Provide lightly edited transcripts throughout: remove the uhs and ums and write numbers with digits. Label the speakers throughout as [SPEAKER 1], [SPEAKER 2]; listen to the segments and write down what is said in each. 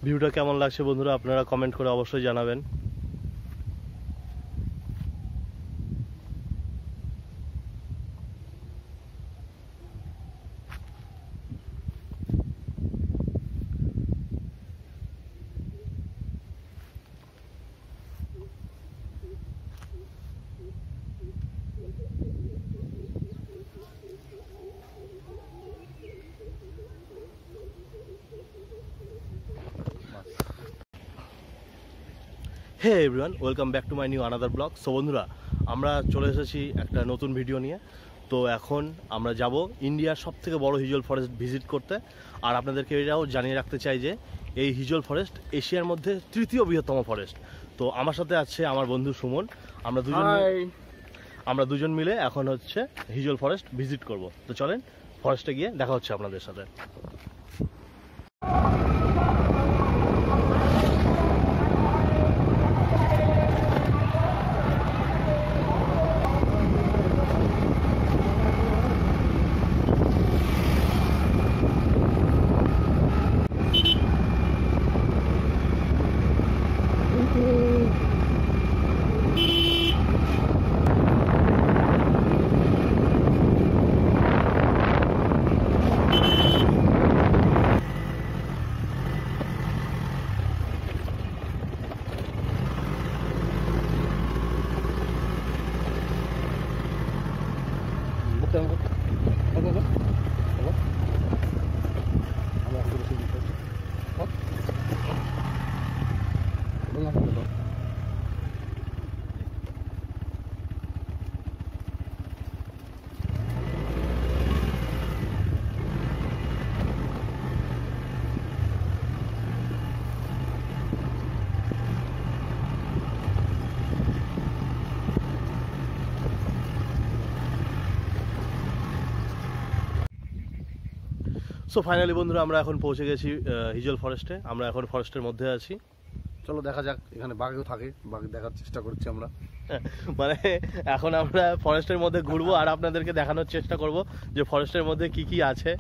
[SPEAKER 1] ভিউটা কেমন লাগছে বন্ধুরা আপনারা কমেন্ট করে অবশ্যই জানাবেন। Hey everyone, welcome back to my new another blog. So বন্ধুরা, আমরা চলে এসেছি একটা নতুন ভিডিও নিয়ে। তো এখন আমরা যাব ইন্ডিয়ার সবথেকে বড় হিজল ফরেস্ট ভিজিট করতে। আর আপনাদেরকে এটাও জানিয়ে রাখতে চাই যে এই হিজল ফরেস্ট এশিয়ার মধ্যে তৃতীয় বৃহত্তম ফরেস্ট। তো আমার সাথে আছে আমার বন্ধু সুমন। আমরা দুজন মিলে এখন হচ্ছে হিজল ফরেস্ট ভিজিট করব। তো চলেন ফরেস্টে গিয়ে দেখা হচ্ছে আপনাদের সাথে। সো ফাইনালি বন্ধুরা, আমরা এখন পৌঁছে গেছি হিজল ফরেস্টে। আমরা এখন ফরেস্টের মধ্যে আছি।
[SPEAKER 2] চলো দেখা যাক, এখানে বাঘও থাকে, বাঘ দেখার চেষ্টা করছি আমরা।
[SPEAKER 1] মানে এখন আমরা ফরেস্টের মধ্যে ঘুরবো আর আপনাদেরকে দেখানোর চেষ্টা করব যে ফরেস্টের মধ্যে কি কি আছে।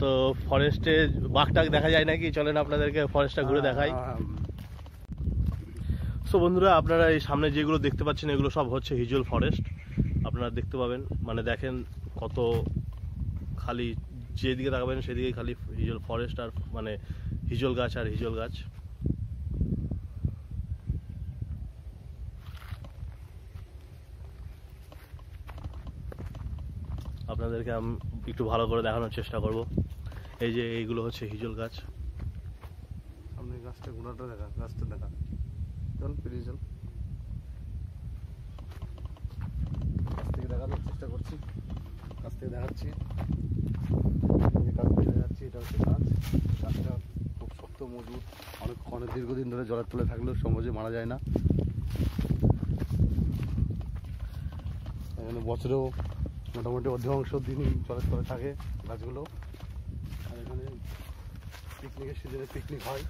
[SPEAKER 1] তো ফরেস্টে বাঘটাক দেখা যায় নাকি, চলেন আপনাদেরকে ফরেস্টটা ঘুরে দেখাই। সো বন্ধুরা, আপনারা এই সামনে যেগুলো দেখতে পাচ্ছেন এগুলো সব হচ্ছে হিজল ফরেস্ট। আপনারা দেখতে পাবেন, মানে দেখেন কত খালি, যেদিকে তাকাবেন সেদিকে খালি হিজল ফরেস্ট আর মানে হিজল গাছ আর হিজল গাছ। আপনাদেরকে আমি একটু ভালো করে দেখানোর চেষ্টা করব। এই যে এইগুলো হচ্ছে হিজল গাছ।
[SPEAKER 2] সামনে গাছটা, গোড়াটা দেখা, গাছটা দেখা। চল প্লিজ চল, কাছ থেকে দেখানোর চেষ্টা করছি, কাছ থেকে দেখাচ্ছি। এটা হচ্ছে গাছ। গাছটা খুব শক্ত, মজবুত, অনেক দীর্ঘদিন ধরে জলের তলে থাকলেও সহজে মারা যায় না। এখানে বছরেও মোটামুটি অধিকাংশ দিনই জলের তলে থাকে গাছগুলো। আর এখানে পিকনিকের সিজনে পিকনিক হয়,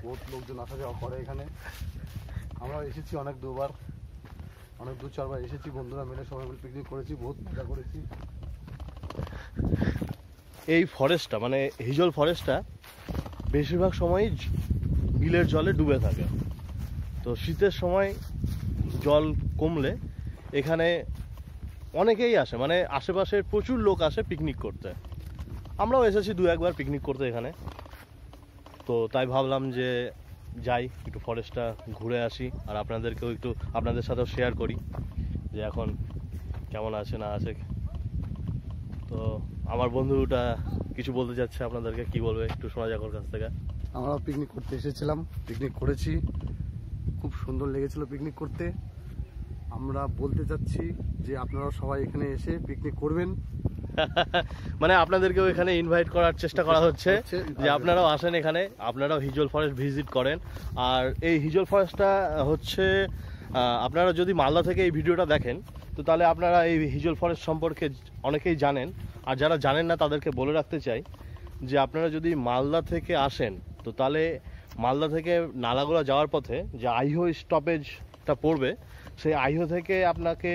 [SPEAKER 2] বহুত লোকজন আসা যাওয়া করে এখানে। আমরা এসেছি অনেক দু চারবার এসেছি, বন্ধুরা মিলে সবাই মিলে পিকনিক করেছি, বহুত মজা করেছি।
[SPEAKER 1] এই ফরেস্টটা মানে হিজল ফরেস্টটা বেশিরভাগ সময়ই বিলের জলে ডুবে থাকে। তো শীতের সময় জল কমলে এখানে অনেকেই আসে, মানে আশেপাশের প্রচুর লোক আসে পিকনিক করতে। আমরাও এসেছি দু একবার পিকনিক করতে এখানে। তো তাই ভাবলাম যে যাই, একটু ফরেস্টটা ঘুরে আসি আর আপনাদেরকেও একটু আপনাদের সাথেও শেয়ার করি যে এখন কেমন আছে না আছে। তো আমার বন্ধুটা কিছু বলতে যাচ্ছে আপনাদেরকে, কি বলবে একটু শোনা যাক ওর কাছ থেকে।
[SPEAKER 2] আমরাও পিকনিক করতে এসেছিলাম, পিকনিক করেছি, খুব সুন্দর লেগেছিল পিকনিক করতে। আমরা বলতে চাচ্ছি যে আপনারাও সবাই এখানে এসে পিকনিক করবেন।
[SPEAKER 1] মানে আপনাদেরকেও এখানে ইনভাইট করার চেষ্টা করা হচ্ছে যে আপনারাও আসেন এখানে, আপনারাও হিজল ফরেস্ট ভিজিট করেন। আর এই হিজল ফরেস্টটা হচ্ছে, আপনারা যদি মালদা থেকে এই ভিডিওটা দেখেন তো তাহলে আপনারা এই হিজল ফরেস্ট সম্পর্কে অনেকেই জানেন। আর যারা জানেন না তাদেরকে বলে রাখতে চাই যে আপনারা যদি মালদা থেকে আসেন তো তাহলে মালদা থেকে নালাগোলা যাওয়ার পথে যে আইহো স্টপেজটা পড়বে, সেই আইহো থেকে আপনাকে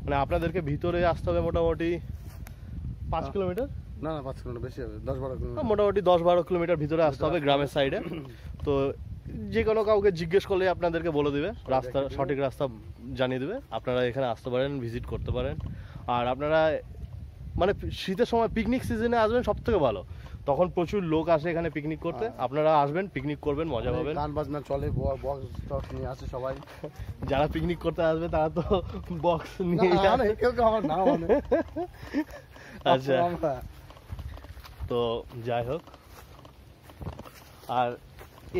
[SPEAKER 1] মানে আপনাদেরকে ভিতরে আসতে হবে মোটামুটি 5 কিলোমিটার,
[SPEAKER 2] না না 5 কিলোমিটার বেশি হবে, 10-12 কিলোমিটার।
[SPEAKER 1] মোটামুটি 10-12 কিলোমিটার ভিতরে আসতে হবে গ্রামের সাইডে। তো যে কোনো কাউকে জিজ্ঞেস করলে আপনাদেরকে বলে দিবে, রাস্তা সঠিক রাস্তা জানিয়ে দেবে। আপনারা এখানে আসতে পারেন, ভিজিট করতে পারেন। আর আপনারা মানে শীতের সময় পিকনিক সিজনে আসবেন সব থেকে ভালো, তখন প্রচুর লোক আসে এখানে পিকনিক করতে। আপনারা আসবেন, পিকনিক করবেন, মজা পাবেন।
[SPEAKER 2] গান বাজনা চলে, বক্স টক্স নিয়ে আসে সবাই।
[SPEAKER 1] যারা পিকনিক করতে আসবে তারা তো বক্স নিয়ে
[SPEAKER 2] কেউ কেউ আমার নাম মানে।
[SPEAKER 1] আচ্ছা, তো যাই হোক, আর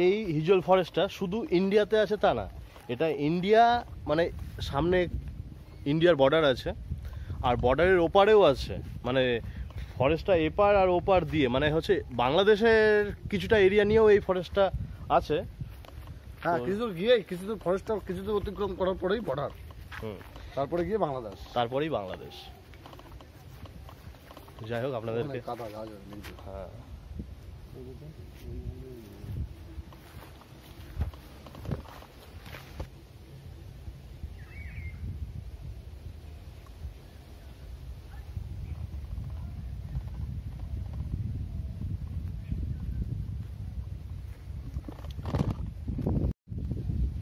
[SPEAKER 1] এই হিজল ফরেস্টটা শুধু ইন্ডিয়াতে আছে তা না, এটা ইন্ডিয়া মানে সামনে ইন্ডিয়ার বর্ডার আছে, আর বর্ডারের ওপারেও আছে। মানে ফরেস্টটা এপার আর ওপার দিয়ে, মানে হচ্ছে বাংলাদেশের কিছুটা এরিয়া নিয়েও এই ফরেস্টটা আছে।
[SPEAKER 2] হ্যাঁ, কিছু গিয়ে কিছু তো ফরেস্টটা কিছু তো অতিক্রম করার পরেই বর্ডার, তারপরে গিয়ে বাংলাদেশ,
[SPEAKER 1] তারপরেই বাংলাদেশ। যাই হোক, আপনাদেরকে
[SPEAKER 2] কাদা গাছ।
[SPEAKER 1] হ্যাঁ,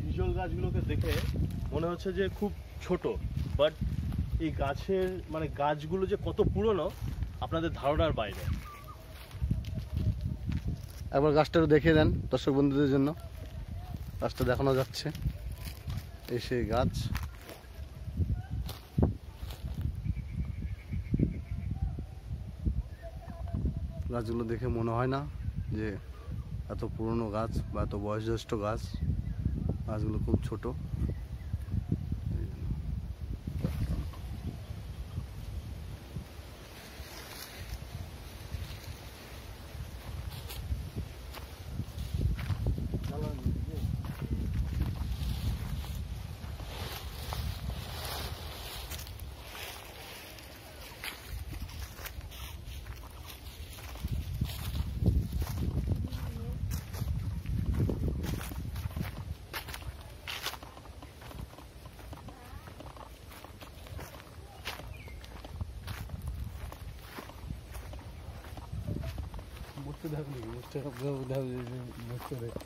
[SPEAKER 1] হিজল গাছগুলোকে দেখে মনে হচ্ছে যে খুব ছোট, বাট এই গাছের মানে গাছগুলো যে কত পুরনো আপনাদের ধারণার বাইরে।
[SPEAKER 2] একবার গাছটা দেখিয়ে দেন দর্শক বন্ধুদের জন্য। গাছটা দেখানো যাচ্ছে, এই সেই গাছ। গাছগুলো দেখে মনে হয় না যে এত পুরনো গাছ বা এত বয়োজ্যেষ্ঠ গাছ। গাছগুলো খুব ছোট। বসতে দেখো, বসতে দেখো,